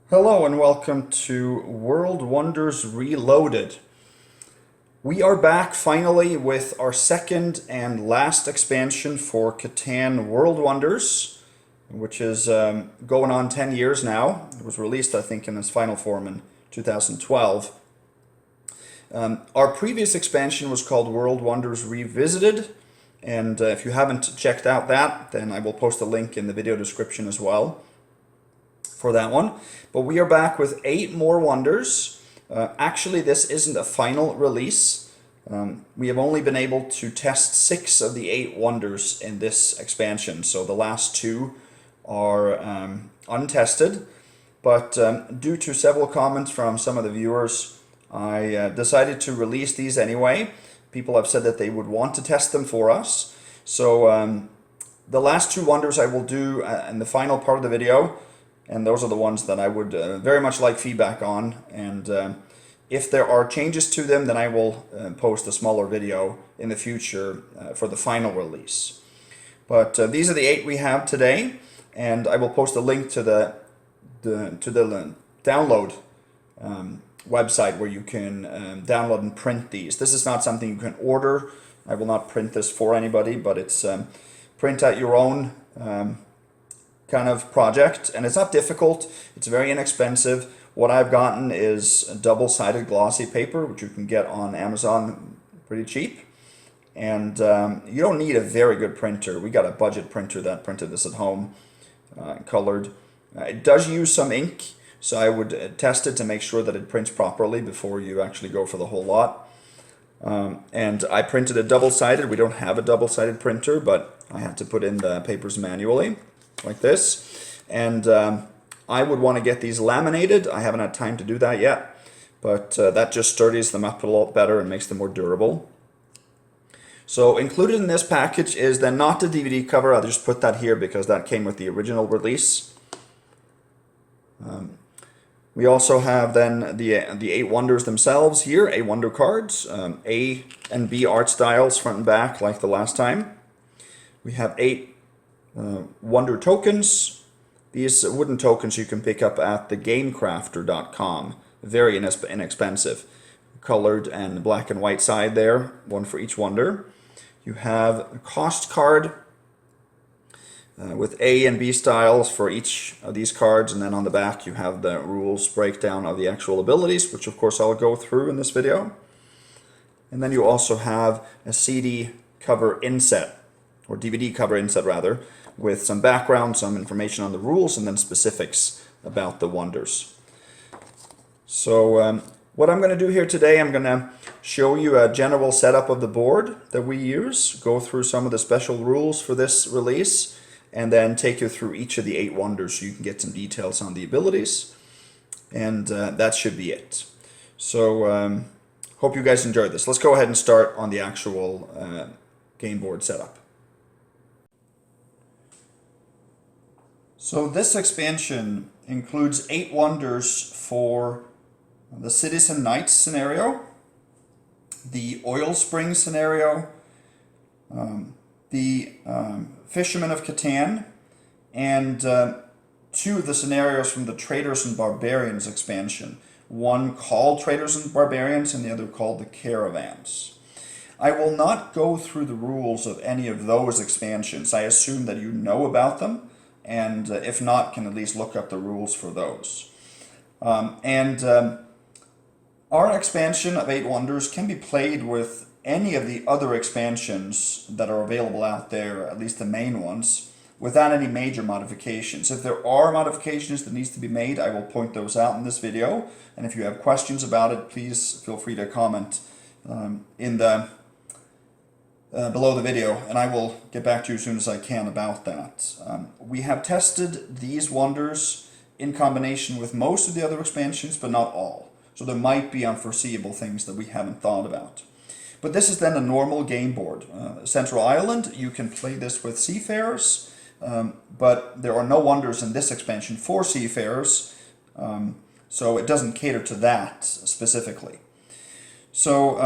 Hello and welcome to World Wonders Reloaded. We are back finally with our second and last expansion for Catan World Wonders, which is going on 10 years now. It was released, I think, in its final form in 2012. Our previous expansion was called World Wonders Revisited, and if you haven't checked out that, then I will post a link in the video description as well for that one. But we are back with 8 more wonders. Actually, this isn't a final release. We have only been able to test 6 of the 8 wonders in this expansion, so the last 2 are untested. But due to several comments from some of the viewers, I decided to release these anyway. People have said that they would want to test them for us. So the last 2 wonders I will do in the final part of the video. And those are the ones that I would very much like feedback on. And if there are changes to them, then I will post a smaller video in the future for the final release. But these are the 8 we have today, and I will post a link to the download website where you can download and print these. This is not something you can order. I will not print this for anybody, but it's print at your own kind of project, and it's not difficult. It's very inexpensive. What I've gotten is a double-sided glossy paper, which you can get on Amazon pretty cheap. And you don't need a very good printer. We got a budget printer that printed this at home, colored. It does use some ink, so I would test it to make sure that it prints properly before you actually go for the whole lot. And I printed it double-sided. We don't have a double-sided printer, but I had to put in the papers manually, like this. And I would want to get these laminated. I haven't had time to do that yet, but that just sturdies them up a lot better and makes them more durable. So included in this package is then not the DVD cover. I'll just put that here because that came with the original release. We also have then the 8 wonders themselves here, 8 wonder cards, A and B art styles front and back like the last time. We have 8 wonder tokens. These wooden tokens you can pick up at thegamecrafter.com. Very inexpensive. Colored and black and white side there, one for each wonder. You have a cost card with A and B styles for each of these cards, and then on the back you have the rules breakdown of the actual abilities, which of course I'll go through in this video. And then you also have a CD cover inset, or DVD cover inset rather, with some background, some information on the rules, and then specifics about the wonders. So what I'm going to do here today, I'm going to show you a general setup of the board that we use, go through some of the special rules for this release, and then take you through each of the 8 wonders so you can get some details on the abilities. And that should be it. So hope you guys enjoyed this. Let's go ahead and start on the actual game board setup. So this expansion includes 8 wonders for the Citizen Knights scenario, the Oil Spring scenario, the Fisherman of Catan, and 2 of the scenarios from the Traders and Barbarians expansion. One called Traders and Barbarians and the other called the Caravans. I will not go through the rules of any of those expansions. I assume that you know about them, and if not, can at least look up the rules for those. Our expansion of 8 wonders can be played with any of the other expansions that are available out there, at least the main ones, without any major modifications. If there are modifications that needs to be made, I will point those out in this video. And if you have questions about it, please feel free to comment in the below the video, and I will get back to you as soon as I can about that. We have tested these wonders in combination with most of the other expansions, but not all. So there might be unforeseeable things that we haven't thought about. But this is then a normal game board. Central Island, you can play this with seafarers, but there are no wonders in this expansion for seafarers, so it doesn't cater to that specifically. So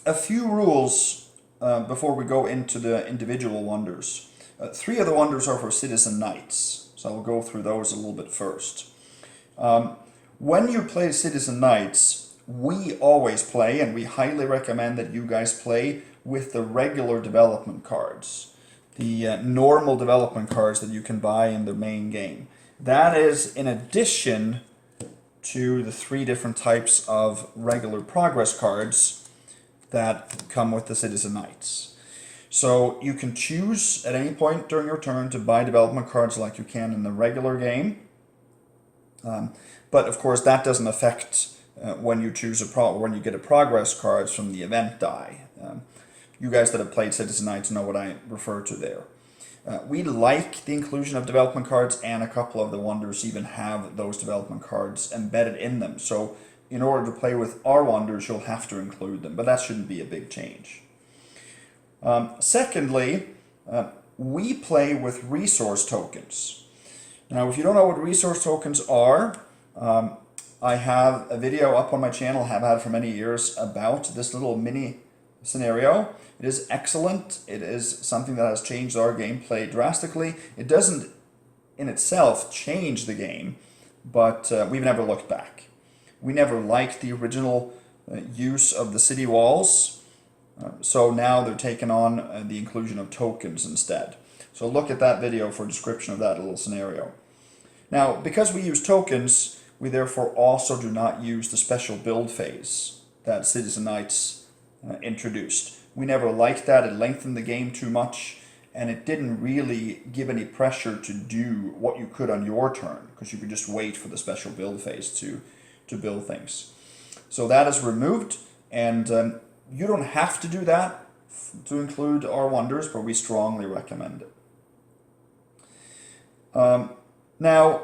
a few rules before we go into the individual wonders. 3 of the wonders are for Citizen Knights, so I'll go through those a little bit first. When you play Citizen Knights, we always play, and we highly recommend that you guys play with the regular development cards. The normal development cards that you can buy in the main game. That is in addition to the 3 different types of regular progress cards that come with the Citizen Knights. So you can choose at any point during your turn to buy development cards like you can in the regular game. But of course that doesn't affect when you choose when you get a progress cards from the event die. You guys that have played Citizen Knights know what I refer to there. We like the inclusion of development cards, and a couple of the wonders even have those development cards embedded in them. So in order to play with our wonders, you'll have to include them, but that shouldn't be a big change. Secondly, we play with resource tokens. Now, if you don't know what resource tokens are, I have a video up on my channel, have had for many years, about this little mini scenario. It is excellent. It is something that has changed our gameplay drastically. It doesn't in itself change the game, but we've never looked back. We never liked the original use of the city walls, so now they're taking on the inclusion of tokens instead. So look at that video for a description of that little scenario. Now, because we use tokens, we therefore also do not use the special build phase that Citizen Knights introduced. We never liked that. It lengthened the game too much, and it didn't really give any pressure to do what you could on your turn, because you could just wait for the special build phase to build things. So that is removed, and you don't have to do that to include our wonders, but we strongly recommend it. Now,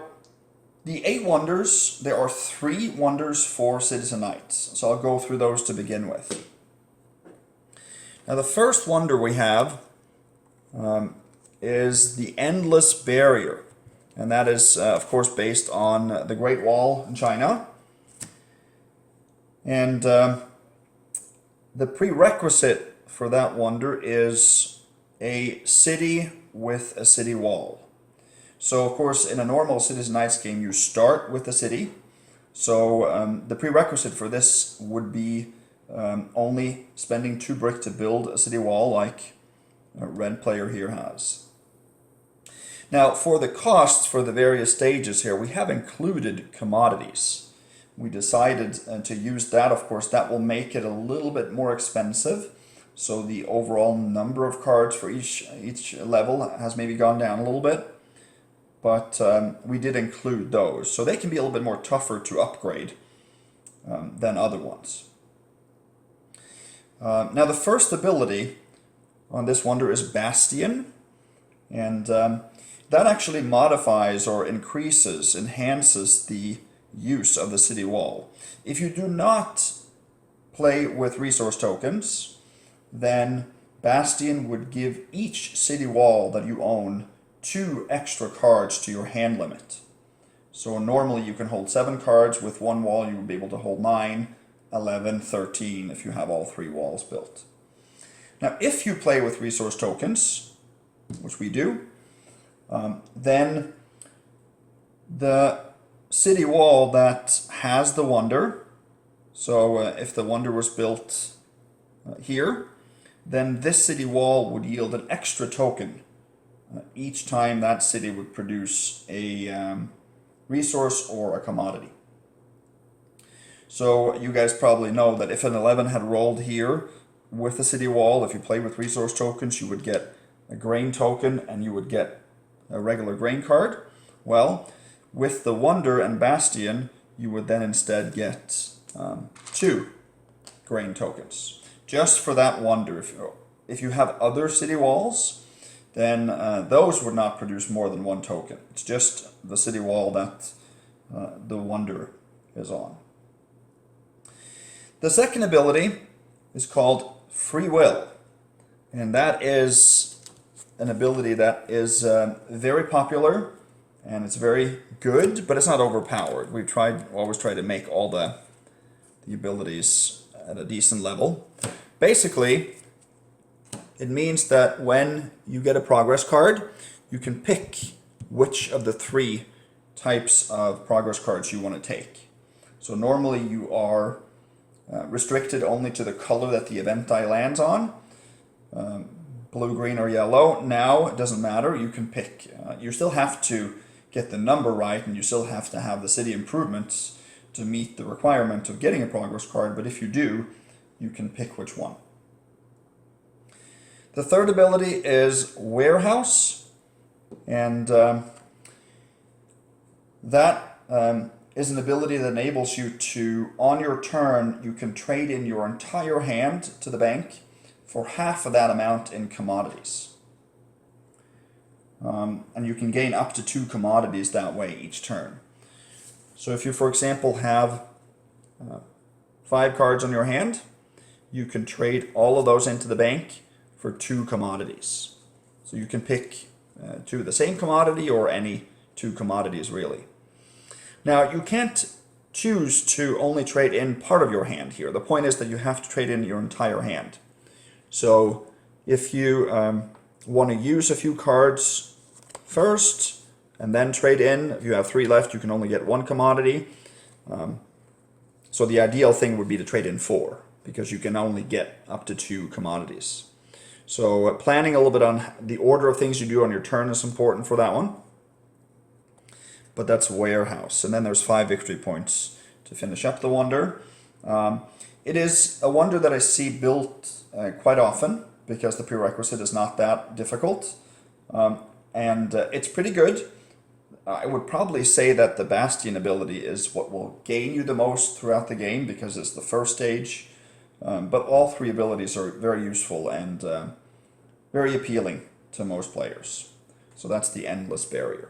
the 8 wonders, there are 3 wonders for Citizen Knights, so I'll go through those to begin with. Now, the first wonder we have is the Endless Barrier, and that is, of course, based on the Great Wall in China. And the prerequisite for that wonder is a city with a city wall. So, of course, in a normal Citizen Knights game, you start with a city. So the prerequisite for this would be only spending 2 brick to build a city wall like a red player here has. Now, for the costs for the various stages here, we have included commodities. We decided to use that. Of course, that will make it a little bit more expensive. So the overall number of cards for each level has maybe gone down a little bit. But we did include those. So they can be a little bit more tougher to upgrade than other ones. Now the first ability on this wonder is Bastion. And that actually modifies or enhances the use of the city wall. If you do not play with resource tokens, then Bastion would give each city wall that you own 2 extra cards to your hand limit. So normally you can hold 7 cards. With 1 wall you would be able to hold 9, 11, 13 if you have all 3 walls built. Now if you play with resource tokens, which we do, then the city wall that has the wonder, so if the wonder was built here, then this city wall would yield an extra token each time that city would produce a resource or a commodity. So you guys probably know that if an 11 had rolled here with the city wall, if you play with resource tokens, you would get a grain token and you would get a regular grain card. Well, with the wonder and Bastion, you would then instead get 2 grain tokens just for that wonder. If you have other city walls, then those would not produce more than 1 token. It's just the city wall that the wonder is on. The second ability is called Free Will, and that is an ability that is very popular, and it's very good, but it's not overpowered. We've always tried to make all the abilities at a decent level. Basically, it means that when you get a progress card, you can pick which of the 3 types of progress cards you want to take. So normally you are restricted only to the color that the event die lands on, blue, green, or yellow. Now it doesn't matter, you can pick. You still have to get the number right, and you still have to have the city improvements to meet the requirement of getting a progress card, but if you do, you can pick which one. The third ability is Warehouse, and that is an ability that enables you to, on your turn, you can trade in your entire hand to the bank for half of that amount in commodities. And you can gain up to 2 commodities that way each turn. So if you, for example, have 5 cards on your hand, you can trade all of those into the bank for 2 commodities. So you can pick 2 of the same commodity or any 2 commodities really. Now you can't choose to only trade in part of your hand here. The point is that you have to trade in your entire hand. So if you want to use a few cards first and then trade in, if you have 3 left, you can only get 1 commodity. So the ideal thing would be to trade in 4, because you can only get up to 2 commodities. So planning a little bit on the order of things you do on your turn is important for that one. But that's Warehouse. And then there's 5 victory points to finish up the wonder. It is a wonder that I see built quite often, because the prerequisite is not that difficult. And it's pretty good. I would probably say that the Bastion ability is what will gain you the most throughout the game, because it's the first stage. But all 3 abilities are very useful and very appealing to most players. So that's the Endless Barrier.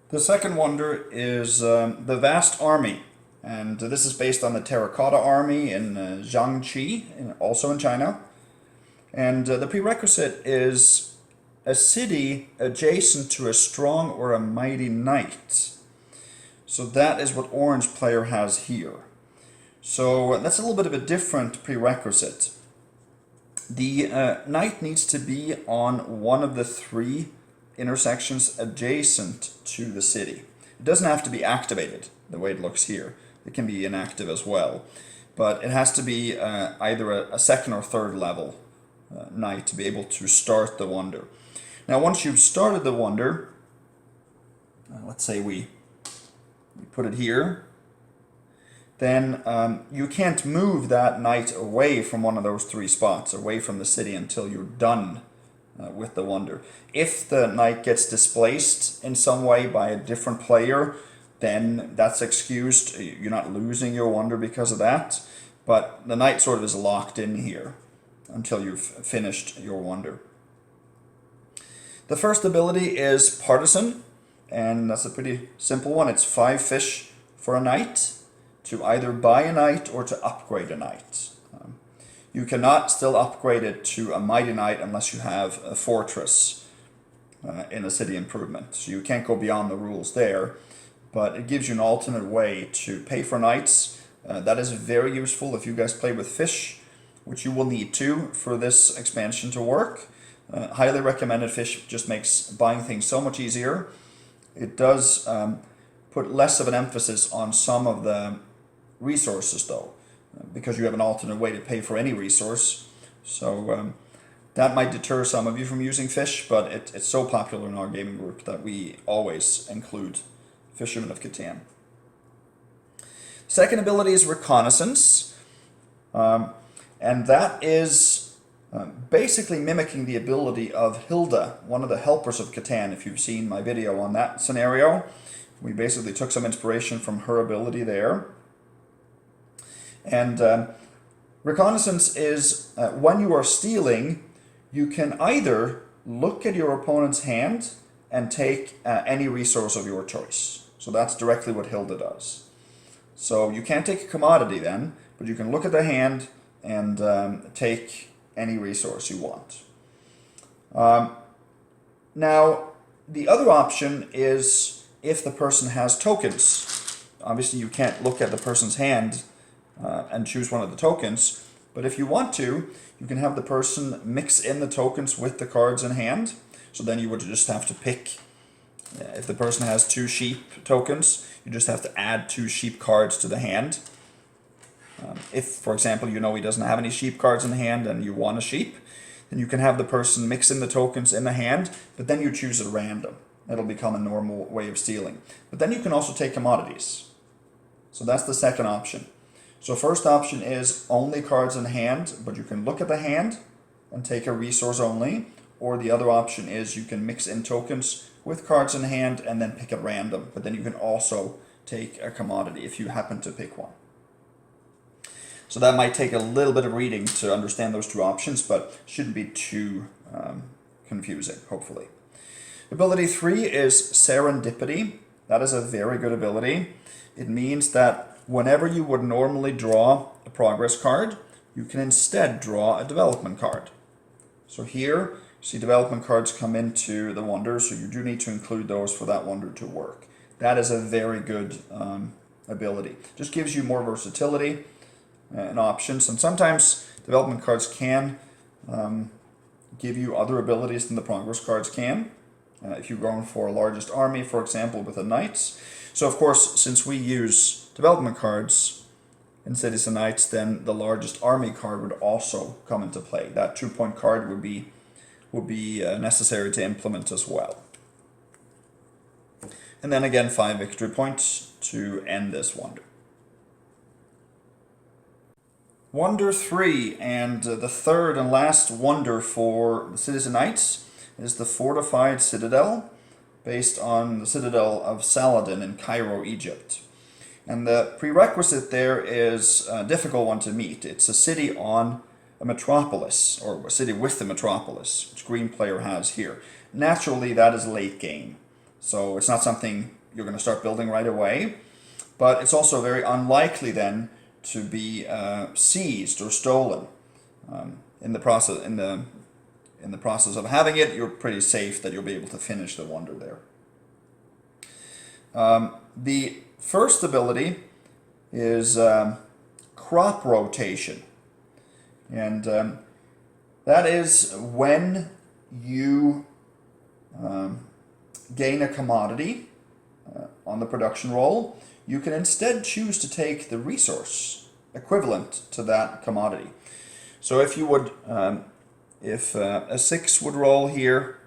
The second wonder is the Vast Army, and this is based on the Terracotta Army in Jiangxi, also in China. And the prerequisite is a city adjacent to a strong or a mighty knight. So that is what Orange player has here. So that's a little bit of a different prerequisite. The knight needs to be on one of the 3 intersections adjacent to the city. It doesn't have to be activated the way it looks here. It can be inactive as well. But it has to be either a 2nd or 3rd level knight to be able to start the wonder. Now once you've started the wonder, let's say we put it here, then you can't move that knight away from one of those 3 spots, away from the city, until you're done with the wonder. If the knight gets displaced in some way by a different player, then that's excused. You're not losing your wonder because of that, but the knight sort of is locked in here until you've finished your wonder. The first ability is Partisan, and that's a pretty simple one. It's 5 fish for a knight to either buy a knight or to upgrade a knight. You cannot still upgrade it to a mighty knight unless you have a fortress in a city improvement. So you can't go beyond the rules there, but it gives you an alternate way to pay for knights. That is very useful if you guys play with fish, which you will need to for this expansion to work. Highly recommended. Fish just makes buying things so much easier. It does put less of an emphasis on some of the resources though, because you have an alternate way to pay for any resource. So that might deter some of you from using fish, but it's so popular in our gaming group that we always include Fishermen of Catan. Second ability is Reconnaissance, and that is basically mimicking the ability of Hilda, one of the helpers of Catan. If you've seen my video on that scenario, we basically took some inspiration from her ability there. And Reconnaissance is when you are stealing, you can either look at your opponent's hand and take any resource of your choice. So that's directly what Hilda does. So you can't take a commodity then, but you can look at the hand and take any resource you want. Now, the other option is if the person has tokens. Obviously, you can't look at the person's hand and choose one of the tokens, But if you want to, you can have the person mix in the tokens with the cards in hand. So then you would just have to pick, if the person has 2 sheep tokens, you just have to add 2 sheep cards to the hand. If, for example, you know he doesn't have any sheep cards in the hand and you want a sheep, then you can have the person mix in the tokens in the hand, but then you choose at random. It'll become a normal way of stealing. But then you can also take commodities. So that's the second option. So first option is only cards in hand, but you can look at the hand and take a resource only. Or the other option is you can mix in tokens with cards in hand and then pick at random. But then you can also take a commodity if you happen to pick one. So that might take a little bit of reading to understand those 2 options, but shouldn't be too confusing, hopefully. Ability 3 is Serendipity. That is a very good ability. It means that whenever you would normally draw a progress card, you can instead draw a development card. So here, see development cards come into the wonders, so you do need to include those for that wonder to work. That is a very good ability. Just gives you more versatility and options, and sometimes development cards can give you other abilities than the progress cards can. If you're going for a largest army, for example, with the knights. So of course, since we use development cards in Cities and Knights, then the largest army card would also come into play. That 2-point card would be necessary to implement as well. And then again, 5 victory points to end this wonder. Wonder 3, and the third and last wonder for the Cities and Knights, is the Fortified Citadel, based on the Citadel of Saladin in Cairo, Egypt. And the prerequisite there is a difficult one to meet. It's a city on a metropolis, or a city with a metropolis, which green player has here. Naturally, that is late game, so it's not something you're going to start building right away, but it's also very unlikely then to be seized or stolen. In the process of having it, you're pretty safe that you'll be able to finish the wonder there. The first ability is crop rotation, and that is when you gain a commodity on the production roll, you can instead choose to take the resource equivalent to that commodity. So if you would, if a 6 would roll here,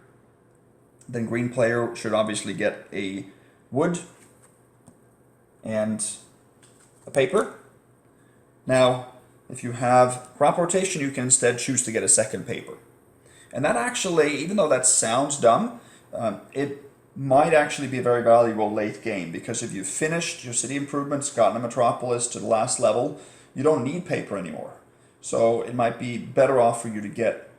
then green player should obviously get a wood and a paper. Now, if you have crop rotation, you can instead choose to get a second paper. And that actually, even though that sounds dumb, it might actually be a very valuable late game, because if you've finished your city improvements, gotten a metropolis to the last level, you don't need paper anymore. So it might be better off for you to get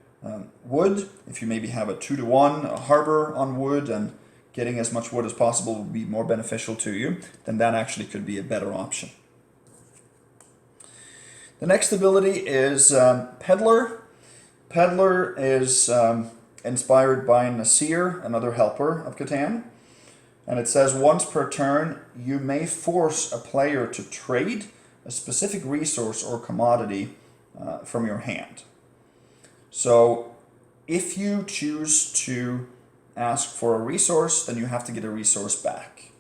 wood. If you maybe have a 2-to-1, a harbor on wood, and getting as much wood as possible would be more beneficial to you, then that actually could be a better option. The next ability is Peddler. Peddler is inspired by Nasir, another helper of Catan. And it says once per turn, you may force a player to trade a specific resource or commodity from your hand. So if you choose to ask for a resource, then you have to get a resource back.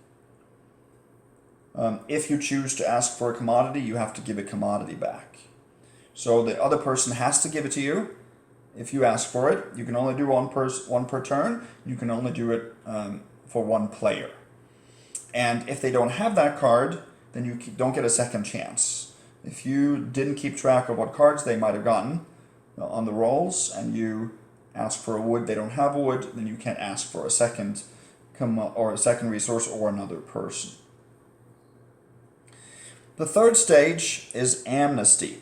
If you choose to ask for a commodity, you have to give a commodity back. So the other person has to give it to you. If you ask for it, you can only do one per turn. You can only do it for one player. And if they don't have that card, then you don't get a second chance. If you didn't keep track of what cards they might have gotten on the rolls, and you ask for a wood, they don't have a wood, then you can't ask for a second resource or another person. The third stage is Amnesty.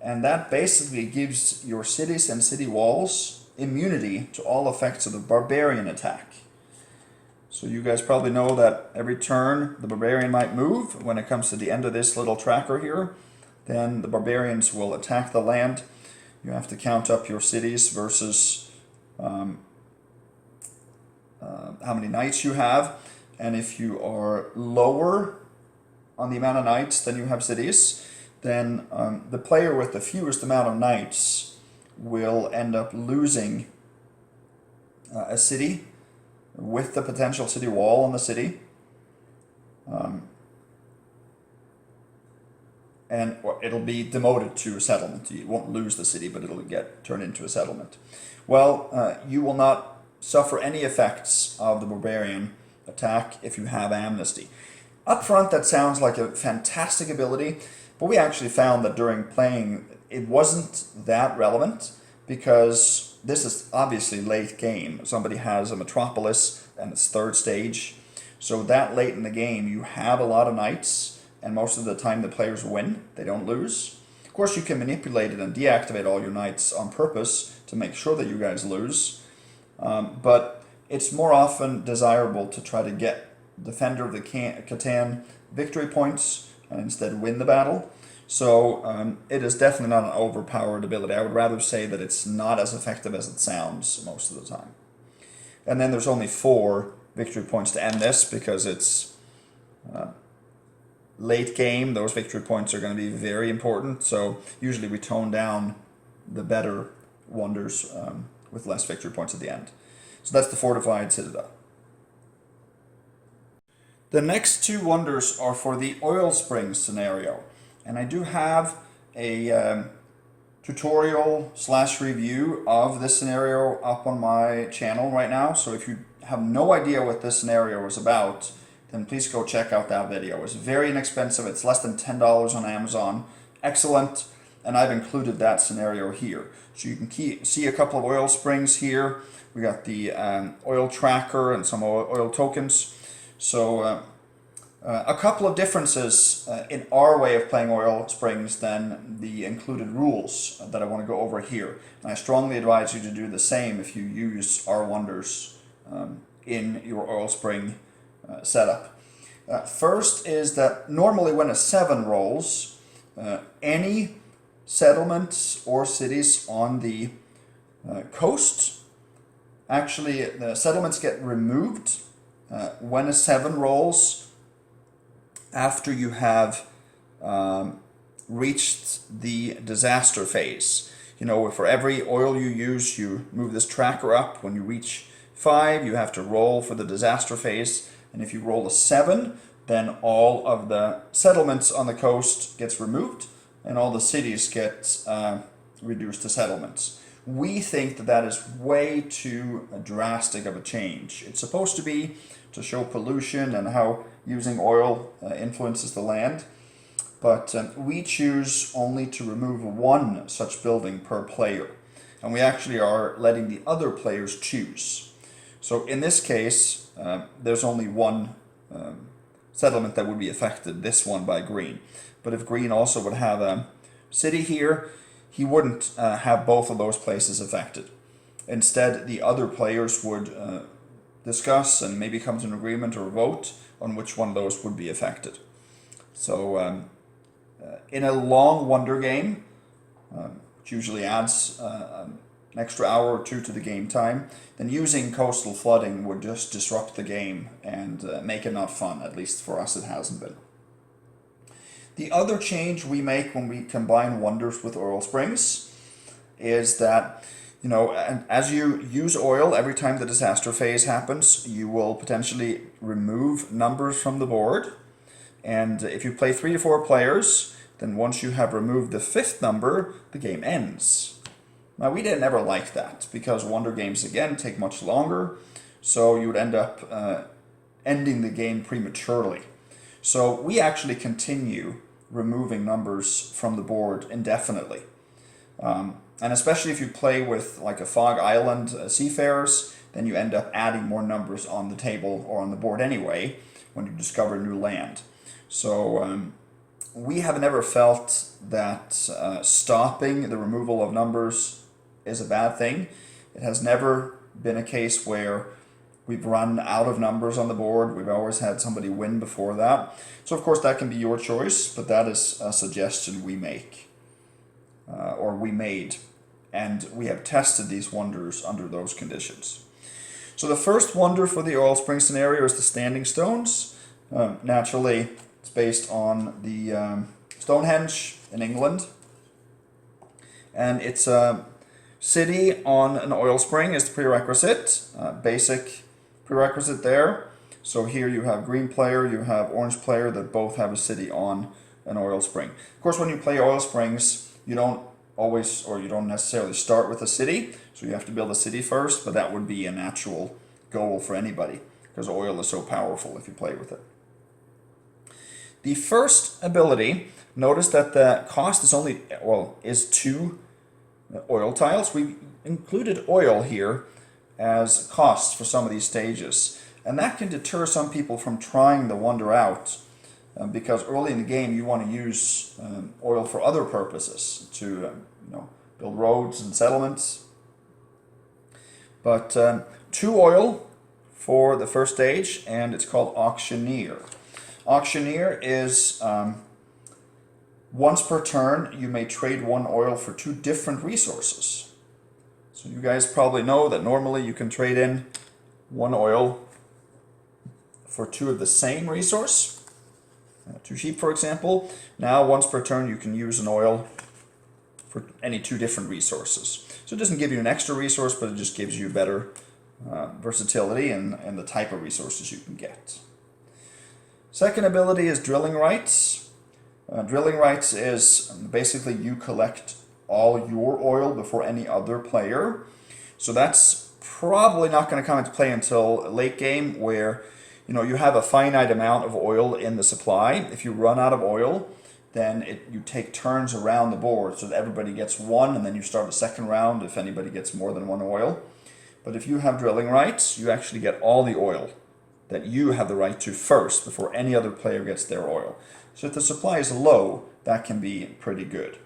And that basically gives your cities and city walls immunity to all effects of the barbarian attack. So you guys probably know that every turn the barbarian might move. When it comes to the end of this little tracker here, then the barbarians will attack the land. You have to count up your cities versus how many knights you have. And if you are lower on the amount of knights than you have cities, then the player with the fewest amount of knights will end up losing a city with the potential city wall on the city. And it'll be demoted to a settlement. You won't lose the city, but it'll get turned into a settlement. Well, you will not suffer any effects of the barbarian attack if you have amnesty. Up front, that sounds like a fantastic ability, but we actually found that during playing, it wasn't that relevant, because this is obviously late game. Somebody has a metropolis and it's third stage, so that late in the game you have a lot of knights, and most of the time the players win, they don't lose. Of course, you can manipulate it and deactivate all your knights on purpose to make sure that you guys lose, but it's more often desirable to try to get Defender of the Catan victory points and instead win the battle. So it is definitely not an overpowered ability. I would rather say that it's not as effective as it sounds most of the time. And then there's only 4 victory points to end this, because it's late game. Those victory points are going to be very important, so usually we tone down the better wonders with less victory points at the end. So that's the Fortified Citadel. The next 2 wonders are for the oil springs scenario, and I do have a tutorial / review of this scenario up on my channel right now, so if you have no idea what this scenario is about, then please go check out that video. It's very inexpensive, it's less than $10 on Amazon, excellent, and I've included that scenario here. So you can see a couple of oil springs here. We got the oil tracker and some oil tokens. So a couple of differences in our way of playing oil springs than the included rules that I want to go over here. And I strongly advise you to do the same if you use our wonders in your oil spring setup. First is that normally when a 7 rolls, any settlements or cities on the coast, actually the settlements get removed when a 7 rolls after you have reached the disaster phase. You know, for every oil you use, you move this tracker up. When you reach 5, you have to roll for the disaster phase. And if you roll a 7, then all of the settlements on the coast gets removed and all the cities get reduced to settlements. We think that that is way too drastic of a change. It's supposed to be to show pollution and how using oil influences the land, but we choose only to remove 1 such building per player, and we actually are letting the other players choose. So in this case, there's only 1 settlement that would be affected, this one by green. But if green also would have a city here, he wouldn't have both of those places affected. Instead, the other players would discuss and maybe come to an agreement or vote on which one of those would be affected. So in a long wonder game, which usually adds an extra hour or 2 to the game time, then using coastal flooding would just disrupt the game and make it not fun. At least for us it hasn't been. The other change we make when we combine wonders with oil springs is that, you know, as you use oil, every time the disaster phase happens, you will potentially remove numbers from the board. And if you play 3 to 4 players, then once you have removed the 5th number, the game ends. Now, we didn't ever like that, because wonder games, again, take much longer, so you would end up ending the game prematurely. So we actually continue removing numbers from the board indefinitely. And especially if you play with like a Fog Island Seafarers, then you end up adding more numbers on the table or on the board anyway when you discover new land. So we have never felt that stopping the removal of numbers is a bad thing. It has never been a case where we've run out of numbers on the board. We've always had somebody win before that. So of course that can be your choice, but that is a suggestion we make, or we made, and we have tested these wonders under those conditions. So the first wonder for the oil spring scenario is the standing stones. Naturally, it's based on the Stonehenge in England. And it's a city on an oil spring is the prerequisite, basic prerequisite there. So here you have green player, you have orange player that both have a city on an oil spring. Of course, when you play oil springs, you don't always, or you don't necessarily start with a city, so you have to build a city first, but that would be a natural goal for anybody, because oil is so powerful if you play with it. The first ability, notice that the cost is only, well, is 2 oil tiles. We included oil here as costs for some of these stages, and that can deter some people from trying the wonder out, because early in the game you want to use oil for other purposes, to build roads and settlements. But 2 oil for the first stage, and it's called Auctioneer. Auctioneer is once per turn you may trade 1 oil for 2 different resources. So you guys probably know that normally you can trade in 1 oil for 2 of the same resource. 2 sheep, for example. Now once per turn you can use an oil for any 2 different resources. So it doesn't give you an extra resource, but it just gives you better versatility in the type of resources you can get. Second ability is Drilling Rights. Drilling Rights is basically you collect all your oil before any other player. So that's probably not going to come into play until late game, where you have a finite amount of oil in the supply. If you run out of oil, then you take turns around the board so that everybody gets 1, and then you start a second round if anybody gets more than 1 oil. But if you have drilling rights, you actually get all the oil that you have the right to first before any other player gets their oil. So if the supply is low, that can be pretty good.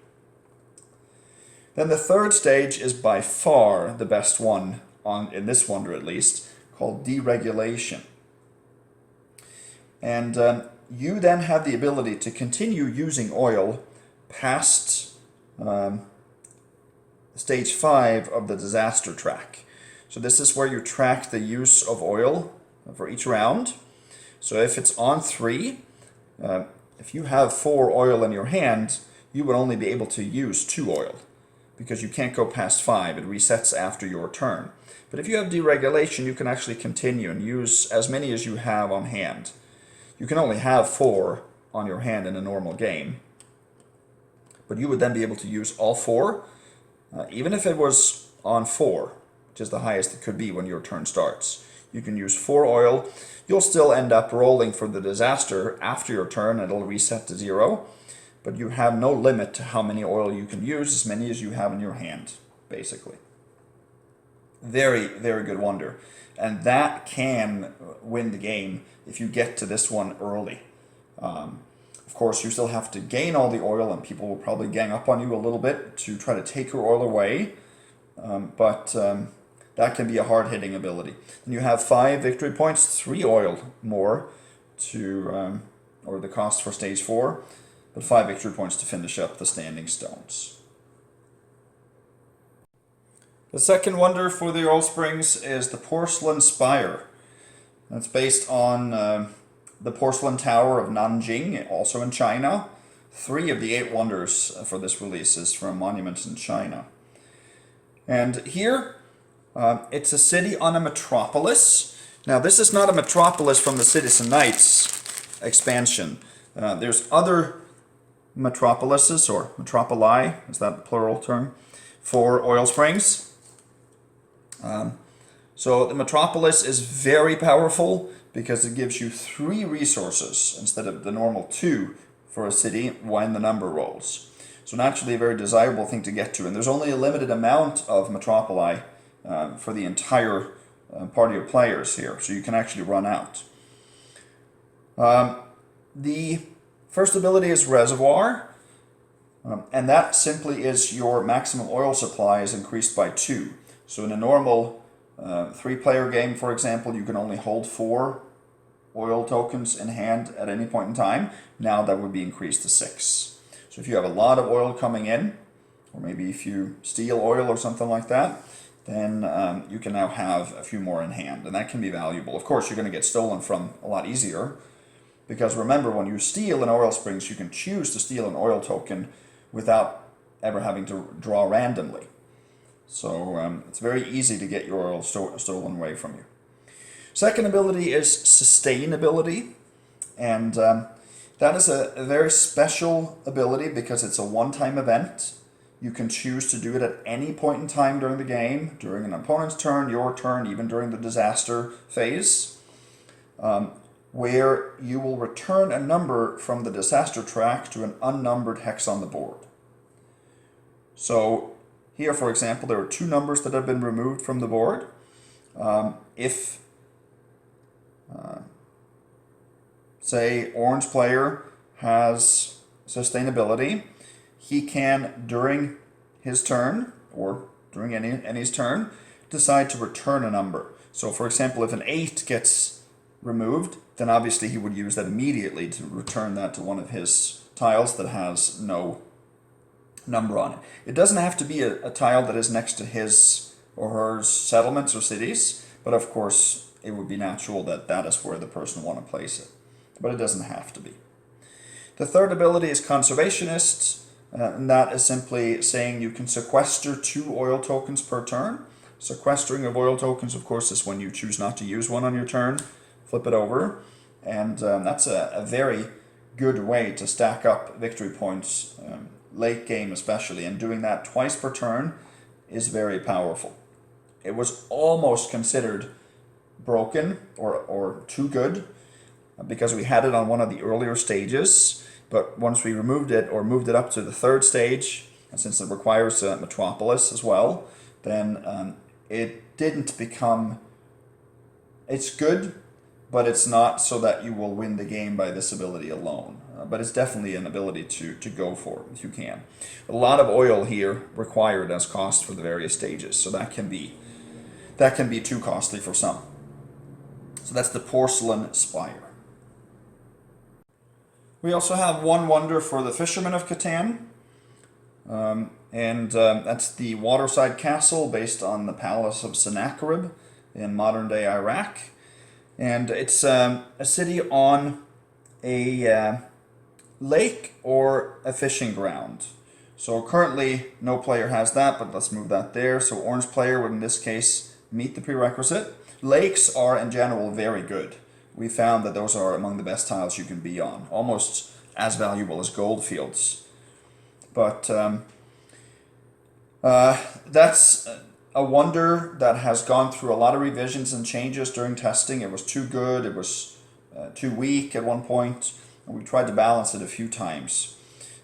Then the third stage is by far the best one, in this wonder at least, called Deregulation. And you then have the ability to continue using oil past stage 5 of the disaster track. So this is where you track the use of oil for each round. So if it's on 3, if you have 4 oil in your hand, you would only be able to use 2 oil, because you can't go past 5. It resets after your turn. But if you have deregulation, you can actually continue and use as many as you have on hand. You can only have 4 on your hand in a normal game, but you would then be able to use all 4, even if it was on 4, which is the highest it could be when your turn starts. You can use 4 oil. You'll still end up rolling for the disaster after your turn, and it'll reset to 0, but you have no limit to how many oil you can use, as many as you have in your hand, basically. Very, very good wonder. And that can win the game if you get to this one early. Of course, you still have to gain all the oil, and people will probably gang up on you a little bit to try to take your oil away. But that can be a hard-hitting ability. And you have 5 victory points, 3 oil more to, or the cost for stage 4, but 5 victory points to finish up the standing stones. The second wonder for the oil springs is the Porcelain Spire. That's based on the Porcelain Tower of Nanjing, also in China. 3 of the 8 wonders for this release is from monuments in China. And here, it's a city on a metropolis. Now, this is not a metropolis from the Citizen Knights expansion. There's other metropolises, or metropoli, is that the plural term, for oil springs. So the metropolis is very powerful because it gives you 3 resources instead of the normal 2 for a city when the number rolls. So naturally a very desirable thing to get to, and there's only a limited amount of metropoli for the entire party of players here, so you can actually run out. The first ability is Reservoir, and that simply is your maximum oil supply is increased by 2. So in a normal 3-player game, for example, you can only hold 4 oil tokens in hand at any point in time. Now that would be increased to 6. So if you have a lot of oil coming in, or maybe if you steal oil or something like that, then you can now have a few more in hand, and that can be valuable. Of course, you're going to get stolen from a lot easier, because remember, when you steal in oil springs, you can choose to steal an oil token without ever having to draw randomly. So it's very easy to get your oil stolen away from you. Second ability is sustainability, and that is a very special ability because it's a one-time event. You can choose to do it at any point in time during the game, during an opponent's turn, your turn, even during the disaster phase, where you will return a number from the disaster track to an unnumbered hex on the board. So here, for example, there are 2 numbers that have been removed from the board. If, say, orange player has sustainability, he can, during his turn, or during any's turn, decide to return a number. So, for example, if an 8 gets removed, then obviously he would use that immediately to return that to one of his tiles that has no number on it. It doesn't have to be a tile that is next to his or her settlements or cities, but of course it would be natural that that is where the person want to place it. But it doesn't have to be. The third ability is Conservationist, and that is simply saying you can sequester 2 oil tokens per turn. Sequestering of oil tokens, of course, is when you choose not to use one on your turn, flip it over, and that's a very good way to stack up victory points, late game especially, and doing that twice per turn is very powerful. It was almost considered broken or too good because we had it on one of the earlier stages, but once we removed it or moved it up to the 3rd stage, and since it requires Metropolis as well, then it didn't become, it's good, but it's not so that you will win the game by this ability alone. But it's definitely an ability to go for if you can. A lot of oil here required as cost for the various stages, so that can be too costly for some. So that's the Porcelain Spire. We also have one wonder for the Fishermen of Catan, and that's the Waterside Castle based on the Palace of Sennacherib in modern-day Iraq. And it's a city on a lake or a fishing ground. So currently no player has that, but let's move that there. So orange player would in this case meet the prerequisite. Lakes are in general very good. We found that those are among the best tiles you can be on, almost as valuable as gold fields. But that's a wonder that has gone through a lot of revisions and changes during testing. It was too good, it was too weak at one point, and we tried to balance it a few times.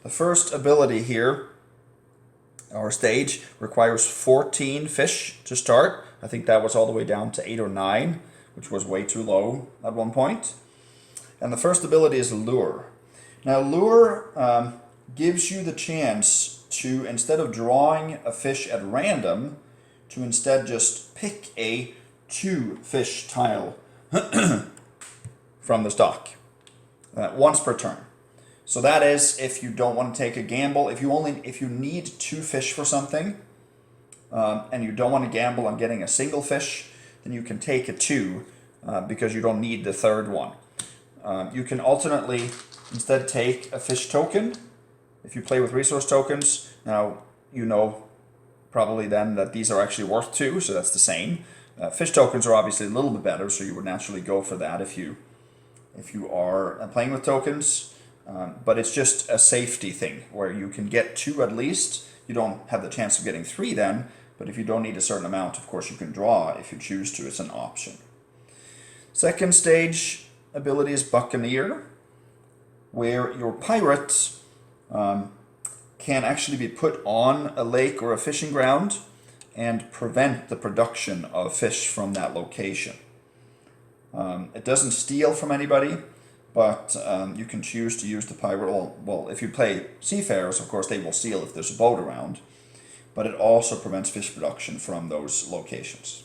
The first ability here, or stage, requires 14 fish to start. I think that was all the way down to 8 or 9, which was way too low at one point. And the first ability is Lure. Now Lure gives you the chance to, instead of drawing a fish at random, to instead just pick a 2-fish tile from the stock once per turn. So that is if you don't want to take a gamble. If you need 2 fish for something, and you don't want to gamble on getting a single fish, then you can take a 2 because you don't need the 3rd one. You can alternately instead take a fish token if you play with resource tokens. Now you know probably then that these are actually worth 2, so that's the same. Fish tokens are obviously a little bit better, so you would naturally go for that if you are playing with tokens. But it's just a safety thing where you can get 2 at least. You don't have the chance of getting 3 then, but if you don't need a certain amount, of course you can draw if you choose to. It's an option. Second stage ability is Buccaneer, where your pirate can actually be put on a lake or a fishing ground and prevent the production of fish from that location. It doesn't steal from anybody, but you can choose to use the pirate. Well, if you play seafarers, of course, they will steal if there's a boat around, but it also prevents fish production from those locations.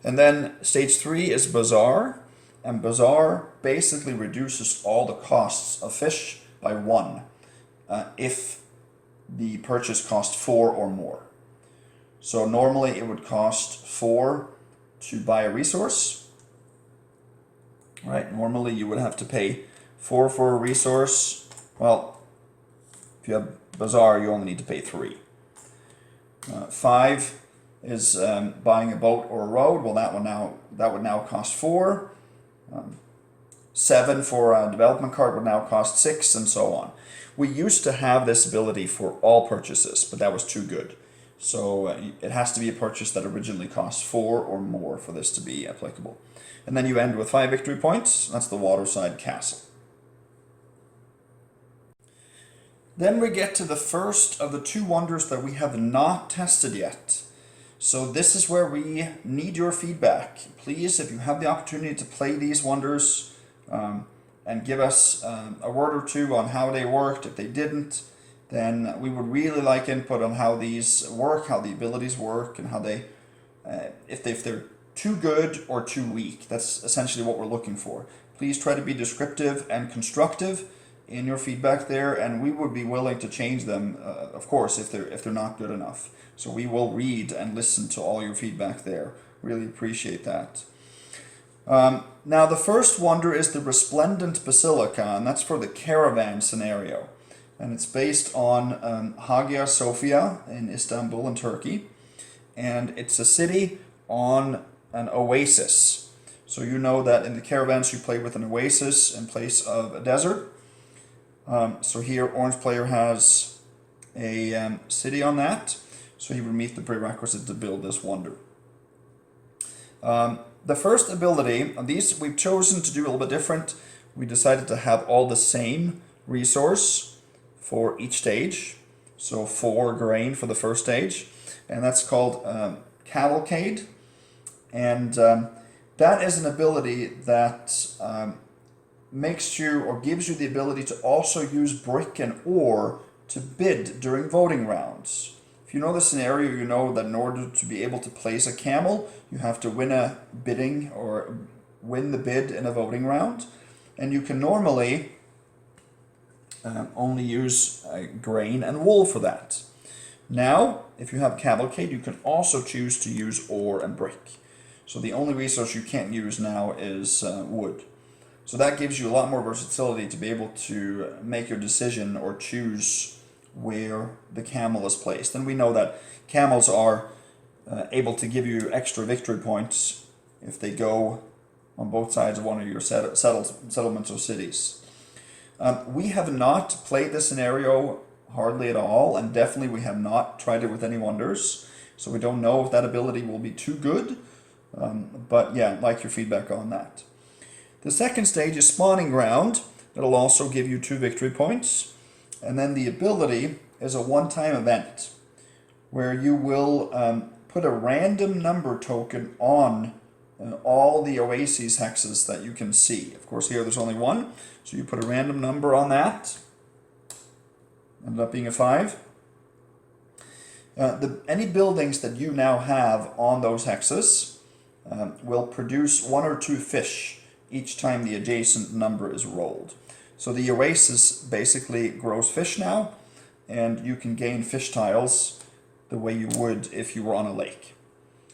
And then stage 3 is Bazaar, and Bazaar basically reduces all the costs of fish by 1 if the purchase costs 4 or more. So normally it would cost 4 to buy a resource. Right? Normally you would have to pay 4 for a resource. Well, If you have Bazaar, you only need to pay 3. 5 is buying a boat or a road. Well, that would now cost 4. 7 for a development card would now cost 6, and so on. We used to have this ability for all purchases, but that was too good. So it has to be a purchase that originally cost 4 or more for this to be applicable. And then you end with 5 victory points. That's the Waterside Castle. Then we get to the first of the 2 wonders that we have not tested yet. So this is where we need your feedback. Please, if you have the opportunity to play these wonders, and give us a word or 2 on how they worked. If they didn't, then we would really like input on how these work, how the abilities work, and how they, if they're too good or too weak. That's essentially what we're looking for. Please try to be descriptive and constructive in your feedback there, and we would be willing to change them, of course, if they're not good enough. So we will read and listen to all your feedback there. Really appreciate that. Now the first wonder is the resplendent basilica, and that's for the caravan scenario, and it's based on Hagia Sophia in Istanbul in Turkey, and it's a city on an oasis. So you know that in the caravans you play with an oasis in place of a desert. So here Orange player has a city on that, so he would meet the prerequisite to build this wonder. The first ability, and these we've chosen to do a little bit different. We decided to have all the same resource for each stage. So 4 grain for the first stage, and that's called Cavalcade. And that is an ability that makes you, or gives you the ability to also use brick and ore to bid during voting rounds. If you know the scenario, you know that in order to be able to place a camel, you have to win a bidding or win the bid in a voting round. And you can normally only use grain and wool for that. Now, if you have Cavalcade, you can also choose to use ore and brick. So the only resource you can't use now is wood. So that gives you a lot more versatility to be able to make your decision or choose where the camel is placed. And we know that camels are able to give you extra victory points if they go on both sides of one of your settlements or cities. We have not played this scenario hardly at all, and definitely we have not tried it with any wonders, so we don't know if that ability will be too good, but yeah, I'd like your feedback on that. The second stage is Spawning Ground. It'll also give you 2 victory points. And then the ability is a one-time event where you will put a random number token on all the oases hexes that you can see. Of course, here there's only 1, so you put a random number on that. Ended up being a 5. Any buildings that you now have on those hexes will produce 1 or 2 fish each time the adjacent number is rolled. So the oasis basically grows fish now, and you can gain fish tiles the way you would if you were on a lake.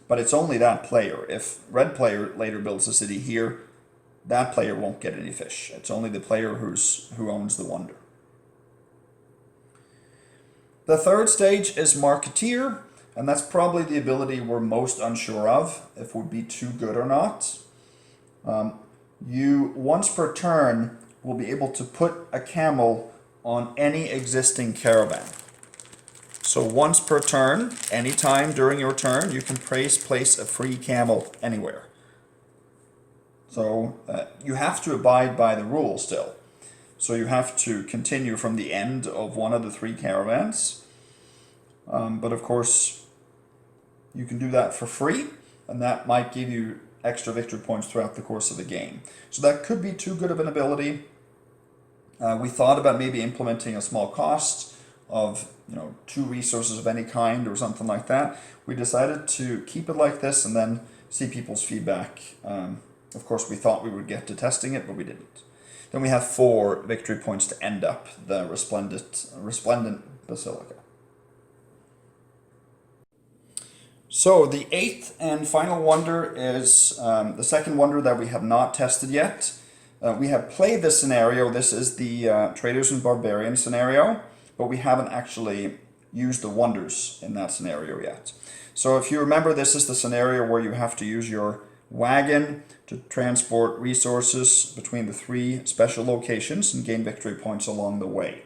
But it's only that player. If red player later builds a city here, that player won't get any fish. It's only the player who owns the wonder. The third stage is Marketeer, and that's probably the ability we're most unsure of, if it would be too good or not. You, once per turn, will be able to put a camel on any existing caravan. So once per turn, anytime during your turn, you can place a free camel anywhere. So you have to abide by the rules still. So you have to continue from the end of one of the 3 caravans. But of course, you can do that for free, and that might give you extra victory points throughout the course of the game. So that could be too good of an ability. We thought about maybe implementing a small cost of 2 resources of any kind or something like that. We decided to keep it like this and then see people's feedback. Of course, we thought we would get to testing it, but we didn't. Then we have 4 victory points to end up the resplendent basilica. So the 8th and final wonder is the second wonder that we have not tested yet. We have played this scenario. This is the Traders and Barbarians scenario, but we haven't actually used the wonders in that scenario yet. So if you remember, this is the scenario where you have to use your wagon to transport resources between the 3 special locations and gain victory points along the way.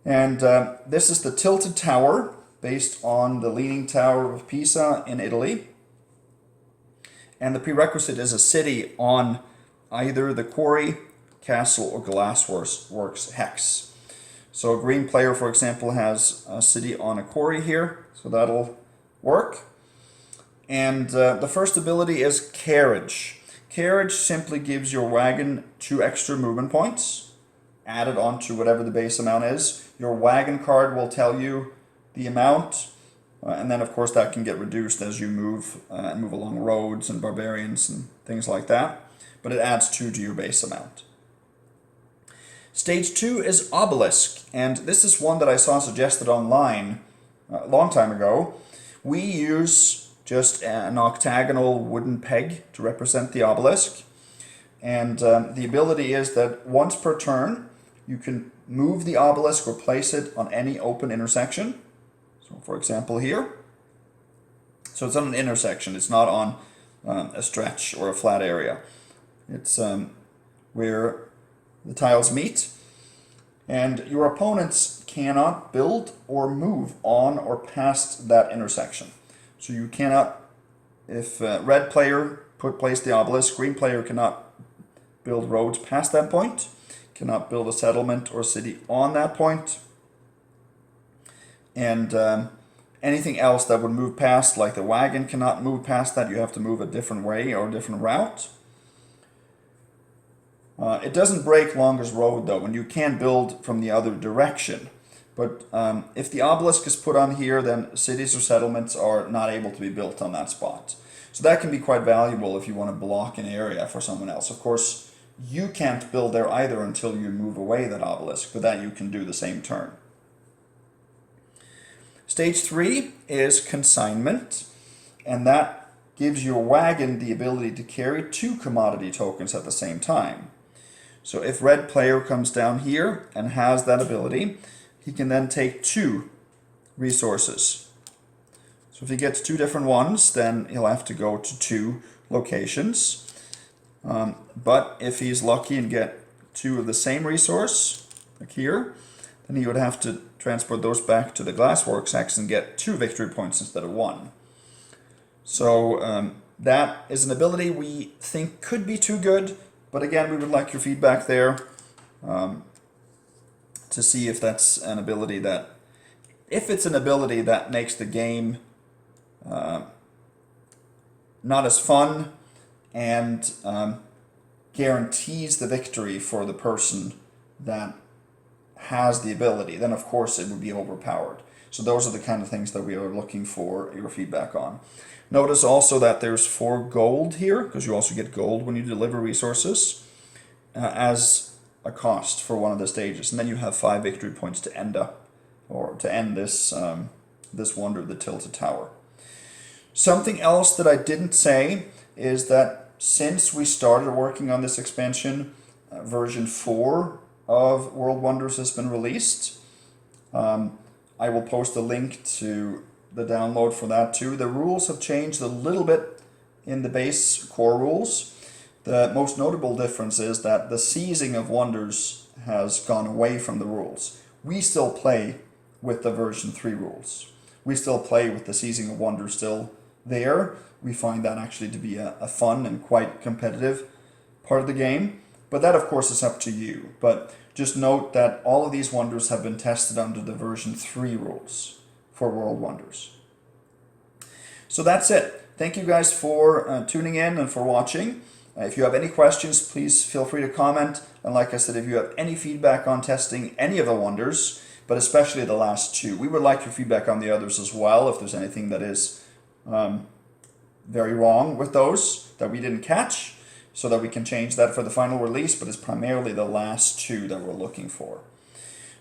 And this is the Tilted Tower, based on the Leaning Tower of Pisa in Italy. And the prerequisite is a city on either the quarry, castle, or glassworks hex. So a green player, for example, has a city on a quarry here, so that'll work. And the first ability is Carriage. Carriage simply gives your wagon 2 extra movement points, added onto whatever the base amount is. Your wagon card will tell you the amount, and then of course that can get reduced as you move along roads and barbarians and things like that, but it adds 2 to your base amount. Stage 2 is Obelisk, and this is one that I saw suggested online a long time ago. We use just an octagonal wooden peg to represent the obelisk, and the ability is that once per turn you can move the obelisk or place it on any open intersection. So for example here, so it's on an intersection, it's not on a stretch or a flat area. It's where the tiles meet, and your opponents cannot build or move on or past that intersection. So you cannot, if red player placed the obelisk, green player cannot build roads past that point, cannot build a settlement or city on that point, and anything else that would move past, like the wagon cannot move past that. You have to move a different way or a different route. It doesn't break Longer's Road though, and you can build from the other direction. But if the obelisk is put on here, then cities or settlements are not able to be built on that spot. So that can be quite valuable if you want to block an area for someone else. Of course, you can't build there either until you move away that obelisk, but that you can do the same turn. Stage 3 is Consignment, and that gives your wagon the ability to carry 2 commodity tokens at the same time. So if red player comes down here and has that ability, he can then take 2 resources. So if he gets 2 different ones, then he'll have to go to 2 locations. But if he's lucky and get 2 of the same resource, like here, then he would have to transport those back to the Glassworks hex and get 2 victory points instead of 1. So that is an ability we think could be too good, but again, we would like your feedback there to see if that's an ability that, if it's an ability that makes the game not as fun and guarantees the victory for the person that has the ability, then of course it would be overpowered. So those are the kind of things that we are looking for your feedback on. Notice also that there's 4 gold here, because you also get gold when you deliver resources as a cost for one of the stages, and then you have 5 victory points to end up, or to end this this wonder, the Tilted Tower. Something else that I didn't say is that since we started working on this expansion, version 4 of World Wonders has been released. I will post a link to the download for that too. The rules have changed a little bit in the base core rules. The most notable difference is that the seizing of wonders has gone away from the rules. We still play with the version 3 rules. We still play with the seizing of wonders still there. We find that actually to be a fun and quite competitive part of the game. But that of course is up to you. But just note that all of these wonders have been tested under the version 3 rules for World Wonders. So that's it. Thank you guys for tuning in and for watching. If you have any questions, please feel free to comment. And like I said, if you have any feedback on testing any of the wonders, but especially the last 2, we would like your feedback on the others as well. If there's anything that is very wrong with those that we didn't catch, so that we can change that for the final release, but it's primarily the last 2 that we're looking for.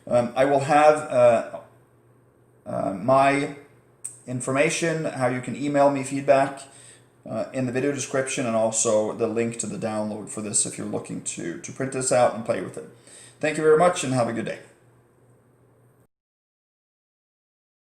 I will have my information, how you can email me feedback in the video description, and also the link to the download for this if you're looking to print this out and play with it. Thank you very much and have a good day.